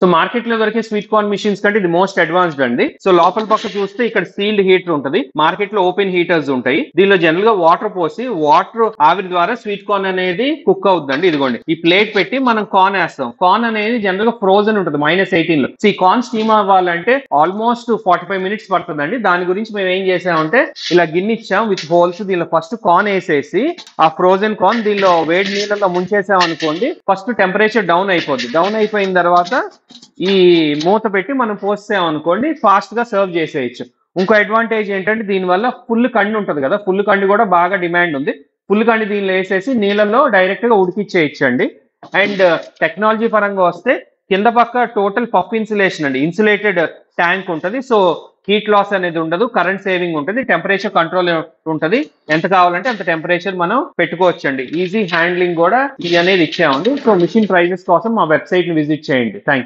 So market లో దొరికే sweet corn machines కంటే ఇది మోస్ట్ అడ్వాన్స్డ్ అండి. సో లోపల పక్క చూస్తే ఇక్కడ సీల్డ్ హీటర్ ఉంటుంది, మార్కెట్ లో ఓపెన్ హీటర్స్ ఉంటాయి. దీనిలో జనరల్ గా వాటర్ పోసి వాటర్ ఆవిరి ద్వారా స్వీట్ కార్న్ అనేది కుక్ అవుతుందండి. ఇదిగోండి ఈ ప్లేట్ పెట్టి మనం కార్న్ వేస్తాం. కార్న్ అనేది జనరల్ గా ఫ్రోజన్ ఉంటుంది -18 లో. సో ఈ కార్న్ స్టీమ్ అవ్వాలంటే ఆల్మోస్ట్ 45 minutes పడుతుందండి. దాని గురించి మేము ఏం చేసామంటే ఇలా గిన్నె ఇచ్చాం విత్ హోల్స్. దీనిలో ఫస్ట్ కార్న్ వేసేసి ఆ ఫ్రోజన్ కార్న్ దీనిలో వేడి నీళ్ళలో ముంచేసాం అనుకోండి, ఫస్ట్ టెంపరేచర్ డౌన్ అయిపోద్ది. డౌన్ అయిపోయిన తర్వాత ఈ మూత పెట్టి మనం పోసాం అనుకోండి, ఫాస్ట్ గా సర్వ్ చేసేయచ్చు. ఇంకో అడ్వాంటేజ్ ఏంటంటే దీనివల్ల ఫుల్ కండి ఉంటుంది కదా, ఫుల్ కండి కూడా బాగా డిమాండ్ ఉంది. ఫుల్ కండి దీనిలో వేసేసి నీళ్ళల్లో డైరెక్ట్ గా ఉడికిచ్చేయచ్చండి. అండ్ టెక్నాలజీ పరంగా వస్తే కింద పక్క టోటల్ పఫ్ ఇన్సులేషన్ అండి, ఇన్సులేటెడ్ ట్యాంక్ ఉంటుంది. సో హీట్ లాస్ అనేది ఉండదు, కరెంట్ సేవింగ్ ఉంటుంది, టెంపరేచర్ కంట్రోల్ ఉంటుంది. ఎంత కావాలంటే అంత టెంపరేచర్ మనం పెట్టుకోవచ్చండి. ఈజీ హ్యాండ్లింగ్ కూడా ఇది అనేది ఇచ్చామండి. సో మిషన్ ప్రైజెస్ కోసం మా వెబ్సైట్ ని విజిట్ చేయండి. Thank you.